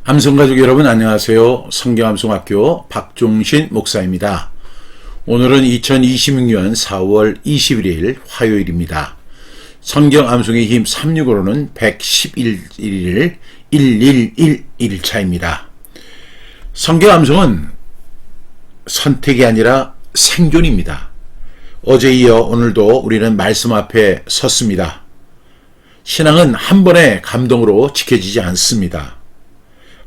함성가족 여러분 안녕하세요. 성경함성학교 박종신 목사입니다. 오늘은 2026년 4월 21일 화요일입니다. 성경함성의 힘 365로는 111일 1111차입니다. 성경함성은 선택이 아니라 생존입니다. 어제 이어 오늘도 우리는 말씀 앞에 섰습니다. 신앙은 한 번의 감동으로 지켜지지 않습니다.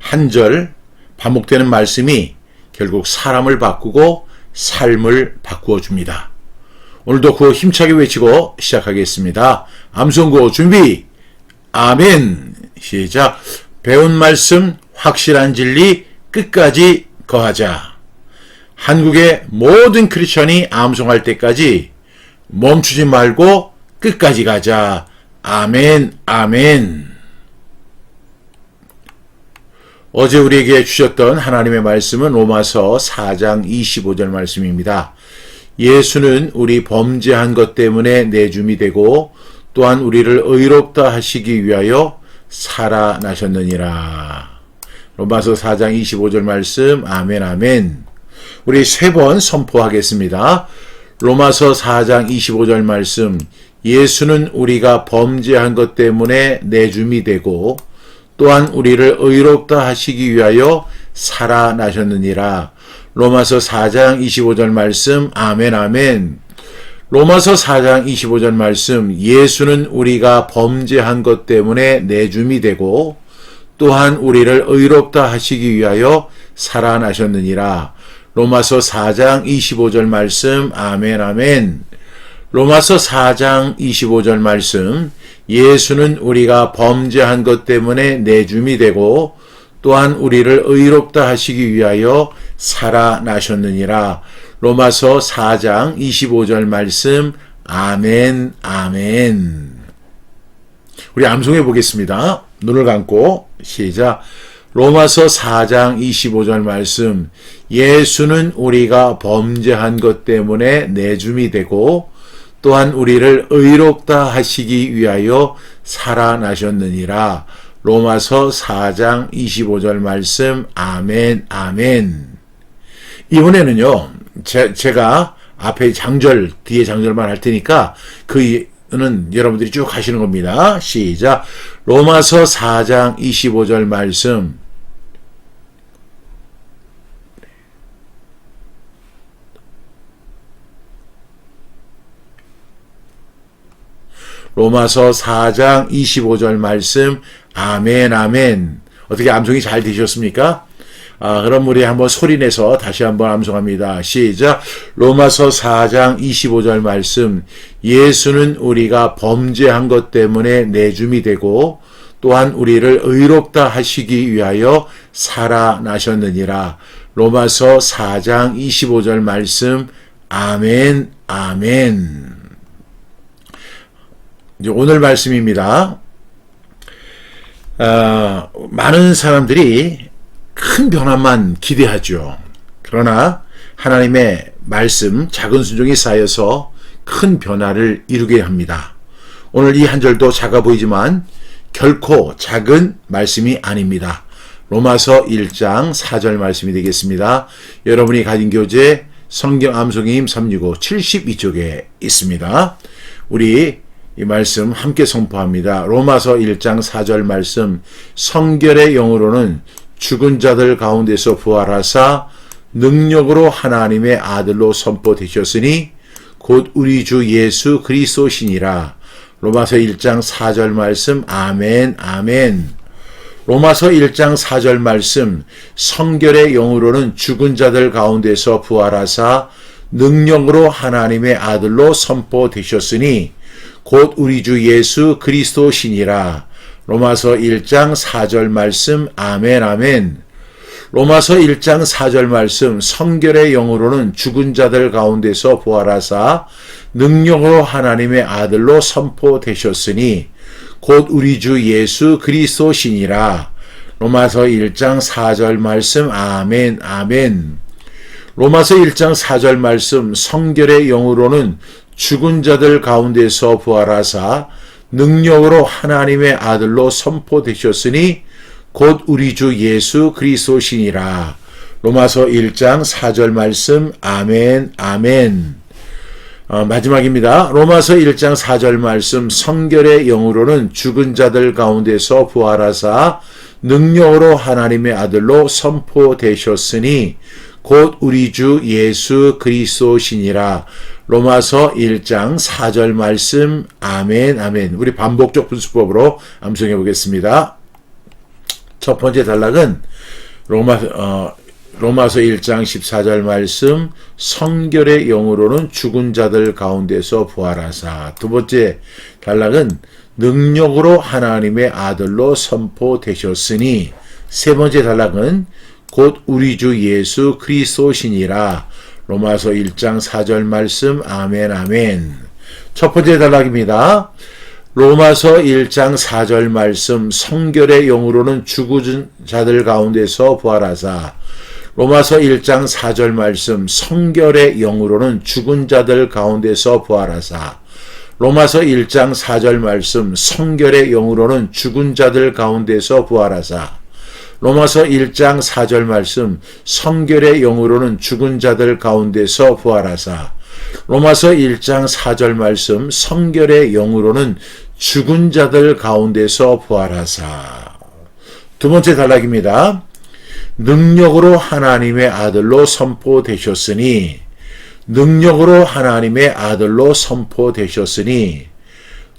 한 절 반복되는 말씀이 결국 사람을 바꾸고 삶을 바꾸어 줍니다. 오늘도 구호 힘차게 외치고 시작하겠습니다. 암송구호 준비. 아멘. 시작. 배운 말씀 확실한 진리 끝까지 거하자. 한국의 모든 크리스천이 암송할 때까지 멈추지 말고 끝까지 가자. 아멘. 아멘. 어제 우리에게 주셨던 하나님의 말씀은 로마서 4장 25절 말씀입니다. 예수는 우리 범죄한 것 때문에 내줌이 되고 또한 우리를 의롭다 하시기 위하여 살아나셨느니라. 로마서 4장 25절 말씀 아멘 아멘. 우리 세 번 선포하겠습니다. 로마서 4장 25절 말씀 예수는 우리가 범죄한 것 때문에 내줌이 되고 또한 우리를 의롭다 하시기 위하여 살아나셨느니라. 로마서 4장 25절 말씀 아멘 아멘. 로마서 4장 25절 말씀 예수는 우리가 범죄한 것 때문에 내줌이 되고 또한 우리를 의롭다 하시기 위하여 살아나셨느니라. 로마서 4장 25절 말씀 아멘 아멘. 로마서 4장 25절 말씀 예수는 우리가 범죄한 것 때문에 내줌이 되고 또한 우리를 의롭다 하시기 위하여 살아나셨느니라. 로마서 4장 25절 말씀 아멘 아멘. 우리 암송해 보겠습니다. 눈을 감고 시작. 로마서 4장 25절 말씀 예수는 우리가 범죄한 것 때문에 내줌이 되고 또한 우리를 의롭다 하시기 위하여 살아나셨느니라. 로마서 4장 25절 말씀 아멘 아멘. 이번에는요 제가 앞에 장절 뒤에 장절만 할 테니까 그는 여러분들이 쭉 하시는 겁니다. 시작. 로마서 4장 25절 말씀 로마서 4장 25절 말씀 아멘 아멘. 어떻게 암송이 잘 되셨습니까? 그럼 우리 한번 소리내서 다시 한번 암송합니다. 시작. 로마서 4장 25절 말씀 예수는 우리가 범죄한 것 때문에 내줌이 되고 또한 우리를 의롭다 하시기 위하여 살아나셨느니라. 로마서 4장 25절 말씀 아멘 아멘. 이제 오늘 말씀입니다. 많은 사람들이 큰 변화만 기대하죠. 그러나 하나님의 말씀 작은 순종이 쌓여서 큰 변화를 이루게 합니다. 오늘 이 한 절도 작아 보이지만 결코 작은 말씀이 아닙니다. 로마서 1장 4절 말씀이 되겠습니다. 여러분이 가진 교재 성경 암송의 힘 365 72쪽에 있습니다. 우리 이 말씀 함께 선포합니다. 로마서 1장 4절 말씀 성결의 영으로는 죽은 자들 가운데서 부활하사 능력으로 하나님의 아들로 선포되셨으니 곧 우리 주 예수 그리스도시니라. 로마서 1장 4절 말씀 아멘 아멘. 로마서 1장 4절 말씀 성결의 영으로는 죽은 자들 가운데서 부활하사 능력으로 하나님의 아들로 선포되셨으니 곧 우리 주 예수 그리스도시니라. 로마서 1장 4절 말씀 아멘 아멘. 로마서 1장 4절 말씀 성결의 영으로는 죽은 자들 가운데서 부활하사 능력으로 하나님의 아들로 선포되셨으니 곧 우리 주 예수 그리스도시니라. 로마서 1장 4절 말씀 아멘 아멘. 로마서 1장 4절 말씀 성결의 영으로는 죽은 자들 가운데서 부활하사 능력으로 하나님의 아들로 선포되셨으니 곧 우리 주 예수 그리스도시니라. 로마서 1장 4절 말씀. 아멘, 아멘. 마지막입니다. 로마서 1장 4절 말씀. 성결의 영으로는 죽은 자들 가운데서 부활하사 능력으로 하나님의 아들로 선포되셨으니 곧 우리 주 예수 그리스도시니라. 로마서 1장 4절 말씀. 아멘, 아멘. 우리 반복적 분수법으로 암송해 보겠습니다. 첫 번째 단락은 로마서 1장 14절 말씀. 성결의 영으로는 죽은 자들 가운데서 부활하사. 두 번째 단락은 능력으로 하나님의 아들로 선포되셨으니. 세 번째 단락은 곧 우리 주 예수 그리스도시니라. 로마서 1장 4절 말씀. 아멘, 아멘. 첫 번째 단락입니다. 로마서 1장 4절 말씀. 성결의 영으로는 죽은 자들 가운데서 부활하사. 로마서 1장 4절 말씀. 성결의 영으로는 죽은 자들 가운데서 부활하사. 로마서 1장 4절 말씀. 성결의 영으로는 죽은 자들 가운데서 부활하사. 로마서 1장 4절 말씀. 성결의 영으로는 죽은 자들 가운데서 부활하사. 로마서 1장 4절 말씀. 성결의 영으로는 죽은 자들 가운데서 부활하사. 두 번째 단락입니다. 능력으로 하나님의 아들로 선포되셨으니. 능력으로 하나님의 아들로 선포되셨으니.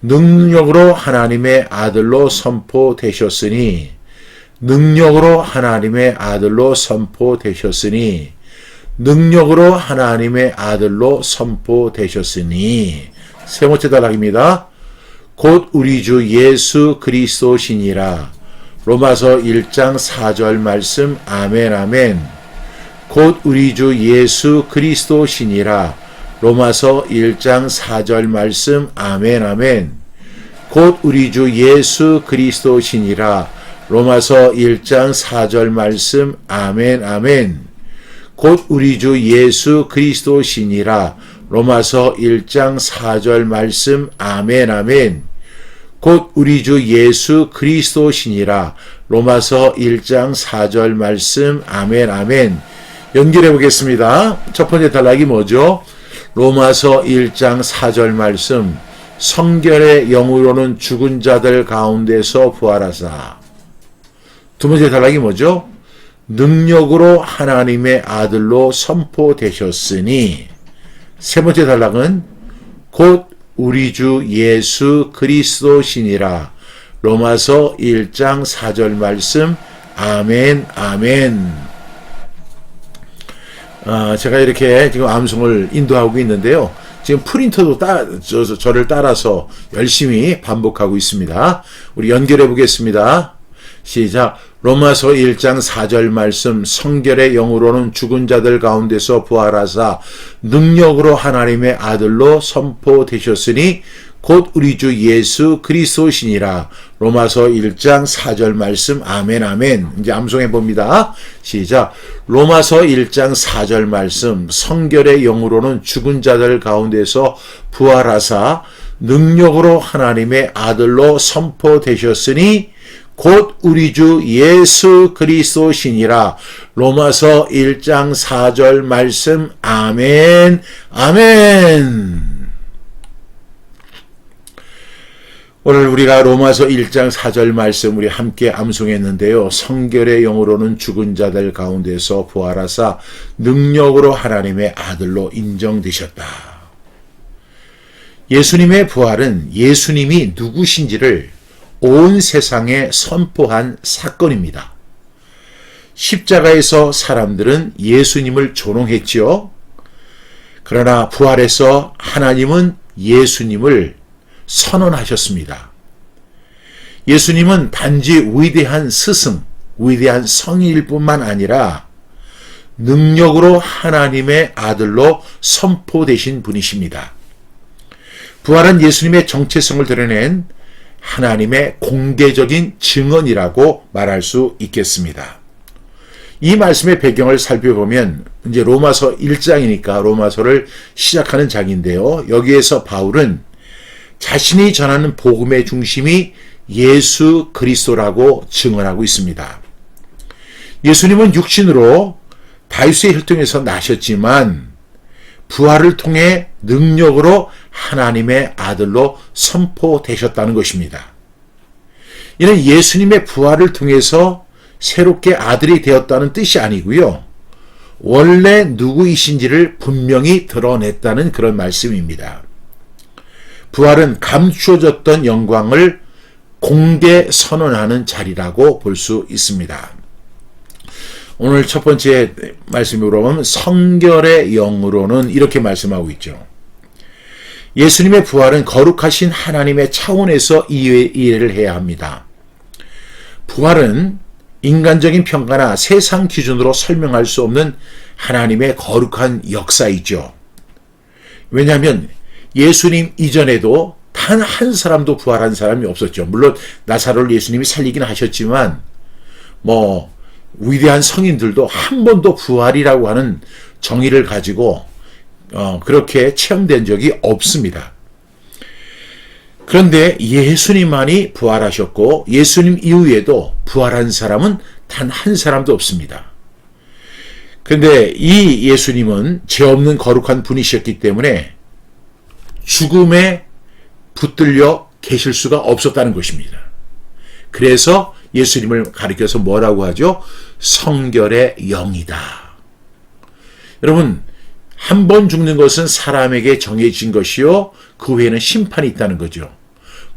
능력으로 하나님의 아들로 선포되셨으니. 능력으로 하나님의 아들로 선포되셨으니. 능력으로 하나님의 아들로 선포되셨으니. 세 번째 단락입니다. 곧 우리 주 예수 그리스도시니라. 로마서 1장 4절 말씀. 아멘, 아멘. 곧 우리 주 예수 그리스도시니라. 로마서 1장 4절 말씀. 아멘, 아멘. 곧 우리 주 예수 그리스도시니라. 로마서 1장 4절 말씀. 아멘, 아멘. 곧 우리 주 예수 그리스도시니라. 로마서 1장 4절 말씀. 아멘, 아멘. 곧 우리 주 예수 그리스도시니라. 로마서 1장 4절 말씀. 아멘, 아멘. 연결해 보겠습니다. 첫 번째 단락이 뭐죠? 로마서 1장 4절 말씀. 성결의 영으로는 죽은 자들 가운데서 부활하사. 두 번째 단락이 뭐죠? 능력으로 하나님의 아들로 선포되셨으니. 세 번째 단락은 곧 우리 주 예수 그리스도시니라. 로마서 1장 4절 말씀. 아멘, 아멘. 제가 이렇게 지금 암송을 인도하고 있는데요. 지금 프린터도 저를 따라서 열심히 반복하고 있습니다. 우리 연결해 보겠습니다. 시작. 로마서 1장 4절 말씀. 성결의 영으로는 죽은 자들 가운데서 부활하사 능력으로 하나님의 아들로 선포되셨으니 곧 우리 주 예수 그리스도시니라. 로마서 1장 4절 말씀. 아멘, 아멘. 이제 암송해 봅니다. 시작. 로마서 1장 4절 말씀. 성결의 영으로는 죽은 자들 가운데서 부활하사 능력으로 하나님의 아들로 선포되셨으니 곧 우리 주 예수 그리스도시니라. 로마서 1장 4절 말씀. 아멘, 아멘. 오늘 우리가 로마서 1장 4절 말씀 우리 함께 암송했는데요. 성결의 영으로는 죽은 자들 가운데서 부활하사 능력으로 하나님의 아들로 인정되셨다. 예수님의 부활은 예수님이 누구신지를 온 세상에 선포한 사건입니다. 십자가에서 사람들은 예수님을 조롱했지요. 그러나 부활해서 하나님은 예수님을 선언하셨습니다. 예수님은 단지 위대한 스승, 위대한 성인일 뿐만 아니라 능력으로 하나님의 아들로 선포되신 분이십니다. 부활은 예수님의 정체성을 드러낸 하나님의 공개적인 증언이라고 말할 수 있겠습니다. 이 말씀의 배경을 살펴보면 이제 로마서 1장이니까 로마서를 시작하는 장인데요. 여기에서 바울은 자신이 전하는 복음의 중심이 예수 그리스도라고 증언하고 있습니다. 예수님은 육신으로 다윗의 혈통에서 나셨지만 부활을 통해 능력으로 하나님의 아들로 선포되셨다는 것입니다. 이는 예수님의 부활을 통해서 새롭게 아들이 되었다는 뜻이 아니고요. 원래 누구이신지를 분명히 드러냈다는 그런 말씀입니다. 부활은 감추어졌던 영광을 공개 선언하는 자리라고 볼 수 있습니다. 오늘 첫 번째 말씀으로 보면 성결의 영으로는 이렇게 말씀하고 있죠. 예수님의 부활은 거룩하신 하나님의 차원에서 이해를 해야 합니다. 부활은 인간적인 평가나 세상 기준으로 설명할 수 없는 하나님의 거룩한 역사이죠. 왜냐하면 예수님 이전에도 단 한 사람도 부활한 사람이 없었죠. 물론 나사로를 예수님이 살리긴 하셨지만 위대한 성인들도 한 번도 부활이라고 하는 정의를 가지고 그렇게 체험된 적이 없습니다. 그런데 예수님만이 부활하셨고 예수님 이후에도 부활한 사람은 단 한 사람도 없습니다. 그런데 이 예수님은 죄 없는 거룩한 분이셨기 때문에 죽음에 붙들려 계실 수가 없었다는 것입니다. 그래서 예수님을 가리켜서 뭐라고 하죠? 성결의 영이다. 여러분, 한 번 죽는 것은 사람에게 정해진 것이요, 그 후에는 심판이 있다는 거죠.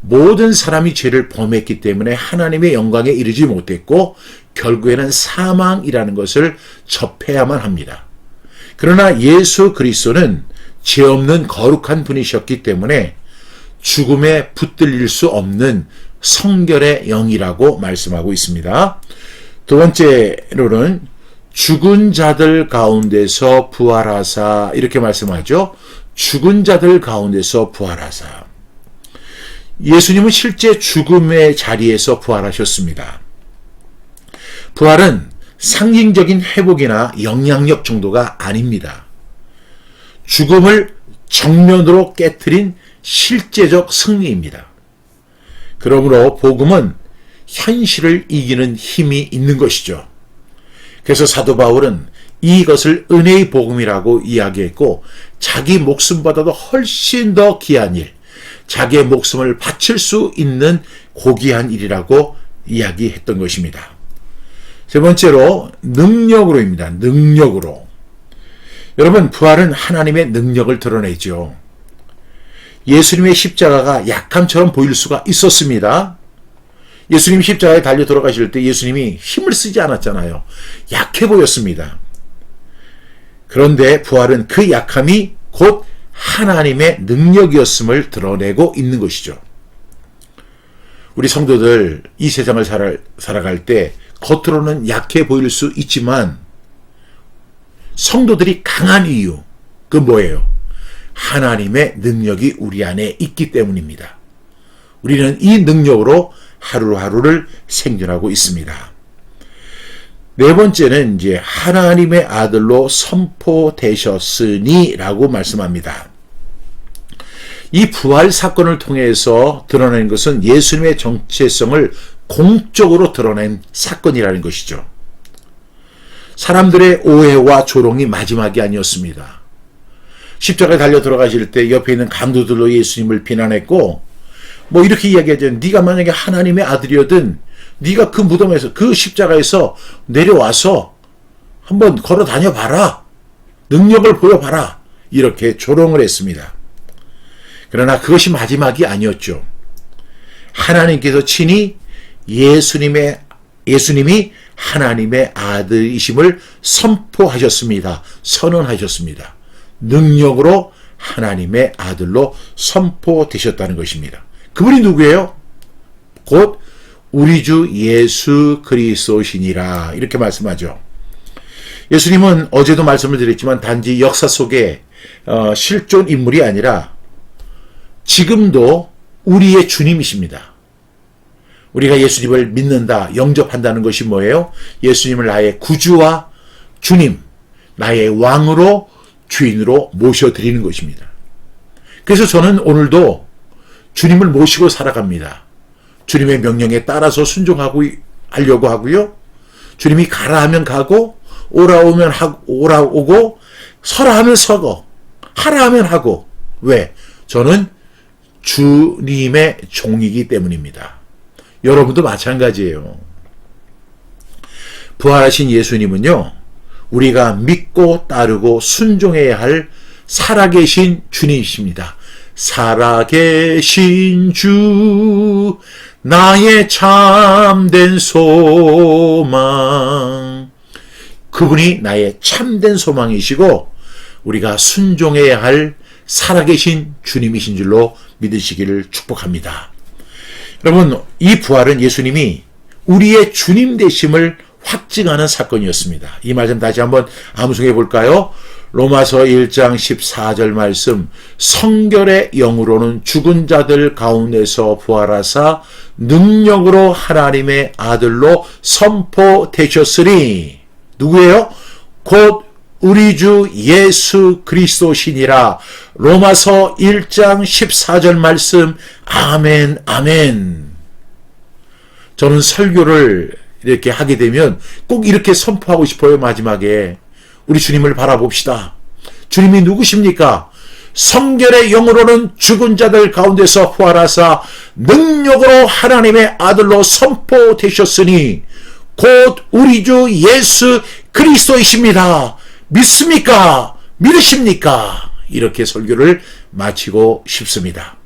모든 사람이 죄를 범했기 때문에 하나님의 영광에 이르지 못했고 결국에는 사망이라는 것을 접해야만 합니다. 그러나 예수 그리스도는 죄 없는 거룩한 분이셨기 때문에 죽음에 붙들릴 수 없는 성결의 영이라고 말씀하고 있습니다. 두 번째로는 죽은 자들 가운데서 부활하사 이렇게 말씀하죠. 죽은 자들 가운데서 부활하사. 예수님은 실제 죽음의 자리에서 부활하셨습니다. 부활은 상징적인 회복이나 영향력 정도가 아닙니다. 죽음을 정면으로 깨트린 실제적 승리입니다. 그러므로 복음은 현실을 이기는 힘이 있는 것이죠. 그래서 사도 바울은 이것을 은혜의 복음이라고 이야기했고 자기 목숨보다도 훨씬 더 귀한 일, 자기의 목숨을 바칠 수 있는 고귀한 일이라고 이야기했던 것입니다. 세 번째로 능력으로입니다. 능력으로. 여러분, 부활은 하나님의 능력을 드러내죠. 예수님의 십자가가 약함처럼 보일 수가 있었습니다. 예수님 십자가에 달려 돌아가실 때 예수님이 힘을 쓰지 않았잖아요. 약해 보였습니다. 그런데 부활은 그 약함이 곧 하나님의 능력이었음을 드러내고 있는 것이죠. 우리 성도들 이 세상을 살아갈 때 겉으로는 약해 보일 수 있지만 성도들이 강한 이유, 그 뭐예요? 하나님의 능력이 우리 안에 있기 때문입니다. 우리는 이 능력으로 하루하루를 생존하고 있습니다. 네 번째는 이제 하나님의 아들로 선포되셨으니 라고 말씀합니다. 이 부활 사건을 통해서 드러낸 것은 예수님의 정체성을 공적으로 드러낸 사건이라는 것이죠. 사람들의 오해와 조롱이 마지막이 아니었습니다. 십자가에 달려 들어가실 때 옆에 있는 강도들로 예수님을 비난했고 이렇게 이야기하죠. 네가 만약에 하나님의 아들이었든 네가 그 무덤에서 그 십자가에서 내려와서 한번 걸어 다녀봐라. 능력을 보여봐라. 이렇게 조롱을 했습니다. 그러나 그것이 마지막이 아니었죠. 하나님께서 친히 예수님이 하나님의 아들이심을 선포하셨습니다. 선언하셨습니다. 능력으로 하나님의 아들로 선포되셨다는 것입니다. 그분이 누구예요? 곧 우리 주 예수 그리스도시니라 이렇게 말씀하죠. 예수님은 어제도 말씀을 드렸지만 단지 역사 속에 실존 인물이 아니라 지금도 우리의 주님이십니다. 우리가 예수님을 믿는다, 영접한다는 것이 뭐예요? 예수님을 나의 구주와 주님, 나의 왕으로 주인으로 모셔드리는 것입니다. 그래서 저는 오늘도 주님을 모시고 살아갑니다. 주님의 명령에 따라서 하려고 하고요. 주님이 가라 하면 가고, 오라 오고, 서라 하면 서고, 하라 하면 하고. 왜? 저는 주님의 종이기 때문입니다. 여러분도 마찬가지예요. 부활하신 예수님은요, 우리가 믿고 따르고 순종해야 할 살아계신 주님이십니다. 살아계신 주, 나의 참된 소망. 그분이 나의 참된 소망이시고 우리가 순종해야 할 살아계신 주님이신 줄로 믿으시기를 축복합니다. 여러분, 이 부활은 예수님이 우리의 주님 되심을 확증하는 사건이었습니다. 이 말씀 다시 한번 암송해 볼까요? 로마서 1장 14절 말씀, 성결의 영으로는 죽은 자들 가운데서 부활하사 능력으로 하나님의 아들로 선포되셨으니, 누구예요? 곧 우리 주 예수 그리스도시니라. 로마서 1장 14절 말씀. 아멘, 아멘. 저는 설교를 이렇게 하게 되면 꼭 이렇게 선포하고 싶어요. 마지막에 우리 주님을 바라봅시다. 주님이 누구십니까? 성결의 영으로는 죽은 자들 가운데서 부활하사 능력으로 하나님의 아들로 선포되셨으니 곧 우리 주 예수 그리스도이십니다. 믿습니까? 믿으십니까? 이렇게 설교를 마치고 싶습니다.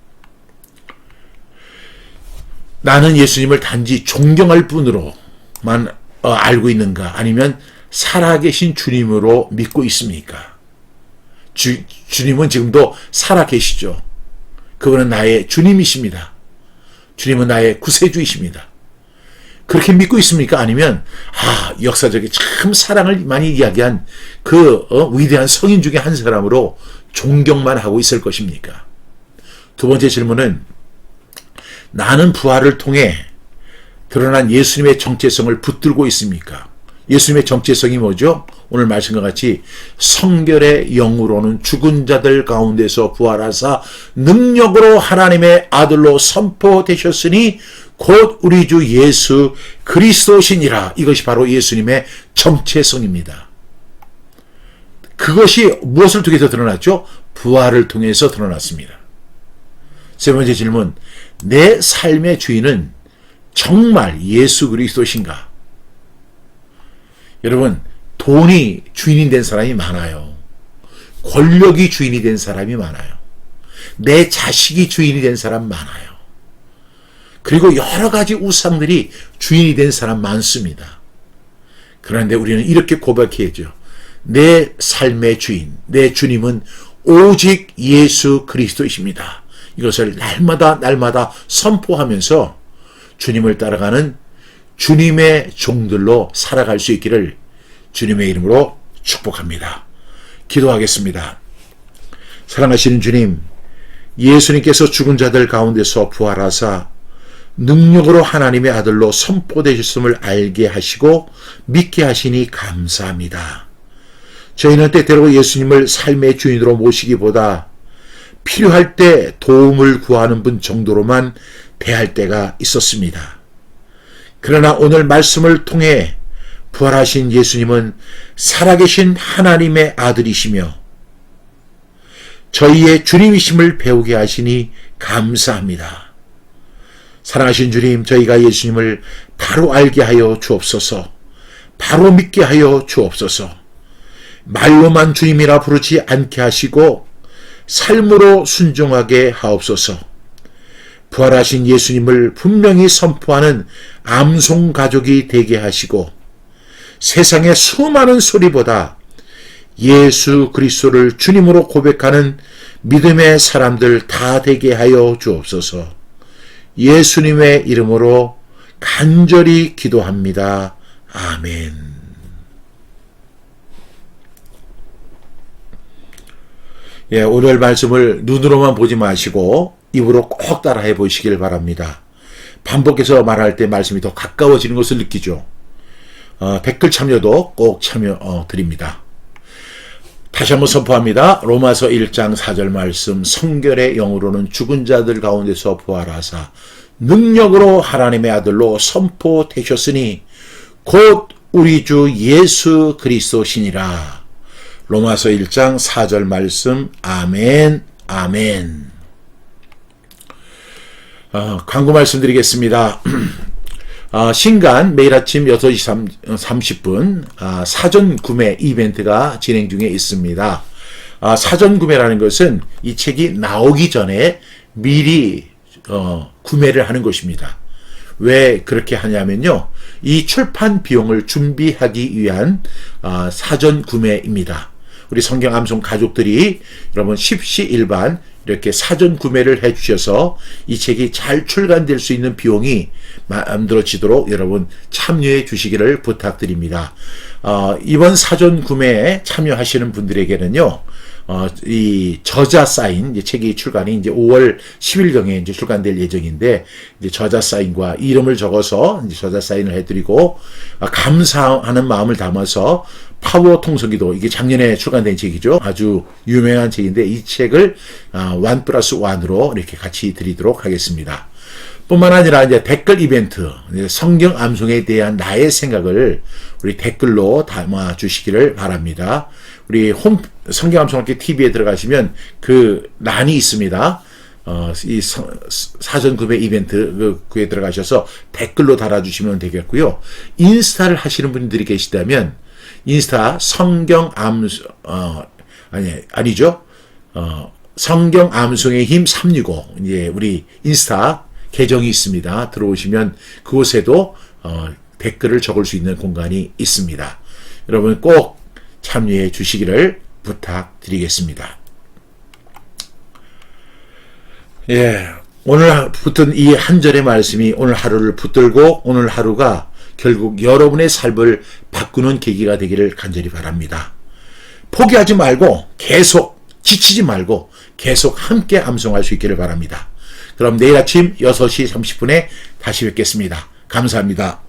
나는 예수님을 단지 존경할 뿐으로만 알고 있는가? 아니면 살아계신 주님으로 믿고 있습니까? 주님은 지금도 살아계시죠. 그분은 나의 주님이십니다. 주님은 나의 구세주이십니다. 그렇게 믿고 있습니까? 아니면 역사적인 참 사랑을 많이 이야기한 그 위대한 성인 중에 한 사람으로 존경만 하고 있을 것입니까? 두 번째 질문은, 나는 부활을 통해 드러난 예수님의 정체성을 붙들고 있습니까? 예수님의 정체성이 뭐죠? 오늘 말씀과 같이 성결의 영으로는 죽은 자들 가운데서 부활하사 능력으로 하나님의 아들로 선포되셨으니 곧 우리 주 예수 그리스도시니라. 이것이 바로 예수님의 정체성입니다. 그것이 무엇을 통해서 드러났죠? 부활을 통해서 드러났습니다. 세 번째 질문, 내 삶의 주인은 정말 예수 그리스도신가? 여러분, 돈이 주인이 된 사람이 많아요. 권력이 주인이 된 사람이 많아요. 내 자식이 주인이 된 사람 많아요. 그리고 여러 가지 우상들이 주인이 된 사람 많습니다. 그런데 우리는 이렇게 고백해야죠. 내 삶의 주인, 내 주님은 오직 예수 그리스도이십니다. 이것을 날마다 선포하면서 주님을 따라가는 주님의 종들로 살아갈 수 있기를 주님의 이름으로 축복합니다. 기도하겠습니다. 사랑하시는 주님, 예수님께서 죽은 자들 가운데서 부활하사 능력으로 하나님의 아들로 선포되셨음을 알게 하시고 믿게 하시니 감사합니다. 저희는 때때로 예수님을 삶의 주인으로 모시기보다 필요할 때 도움을 구하는 분 정도로만 대할 때가 있었습니다. 그러나 오늘 말씀을 통해 부활하신 예수님은 살아계신 하나님의 아들이시며 저희의 주님이심을 배우게 하시니 감사합니다. 사랑하신 주님, 저희가 예수님을 바로 알게 하여 주옵소서. 바로 믿게 하여 주옵소서. 말로만 주님이라 부르지 않게 하시고 삶으로 순종하게 하옵소서. 부활하신 예수님을 분명히 선포하는 암송 가족이 되게 하시고 세상의 수많은 소리보다 예수 그리스도를 주님으로 고백하는 믿음의 사람들 다 되게 하여 주옵소서. 예수님의 이름으로 간절히 기도합니다. 아멘. 오늘 말씀을 눈으로만 보지 마시고 입으로 꼭 따라해 보시길 바랍니다. 반복해서 말할 때 말씀이 더 가까워지는 것을 느끼죠. 댓글 참여도 꼭 참여 드립니다. 다시 한번 선포합니다. 로마서 1장 4절 말씀, 성결의 영으로는 죽은 자들 가운데서 부활하사 능력으로 하나님의 아들로 선포되셨으니 곧 우리 주 예수 그리스도시니라. 로마서 1장 4절 말씀. 아멘, 아멘. 광고 말씀드리겠습니다. 신간 매일 아침 6시 30분 사전 구매 이벤트가 진행 중에 있습니다. 사전 구매라는 것은 이 책이 나오기 전에 미리 구매를 하는 것입니다. 왜 그렇게 하냐면요, 이 출판 비용을 준비하기 위한 사전 구매입니다. 우리 성경 암송 가족들이 여러분 십시일반 이렇게 사전 구매를 해주셔서 이 책이 잘 출간될 수 있는 비용이 만들어지도록 여러분 참여해 주시기를 부탁드립니다. 이번 사전 구매에 참여하시는 분들에게는요, 이 저자 사인, 이제 책이 출간이 이제 5월 10일경에 이제 출간될 예정인데, 이제 저자 사인과 이름을 적어서 이제 저자 사인을 해드리고, 감사하는 마음을 담아서 파워 통속기도, 이게 작년에 출간된 책이죠. 아주 유명한 책인데, 이 책을 1+1으로 이렇게 같이 드리도록 하겠습니다. 뿐만 아니라 이제 댓글 이벤트, 성경 암송에 대한 나의 생각을 우리 댓글로 담아 주시기를 바랍니다. 우리 성경 암송학교 TV에 들어가시면 그 란이 있습니다. 이 사전 구매 이벤트 그에 들어가셔서 댓글로 달아주시면 되겠고요. 인스타를 하시는 분들이 계시다면 인스타 성경 암송 아니죠. 성경 암송의 힘 365 이제 우리 인스타 계정이 있습니다. 들어오시면 그곳에도 댓글을 적을 수 있는 공간이 있습니다. 여러분 꼭 참여해 주시기를 부탁드리겠습니다. 예, 오늘 붙은 이 한 절의 말씀이 오늘 하루를 붙들고 오늘 하루가 결국 여러분의 삶을 바꾸는 계기가 되기를 간절히 바랍니다. 포기하지 말고 계속 지치지 말고 계속 함께 암송할 수 있기를 바랍니다. 그럼 내일 아침 6시 30분에 다시 뵙겠습니다. 감사합니다.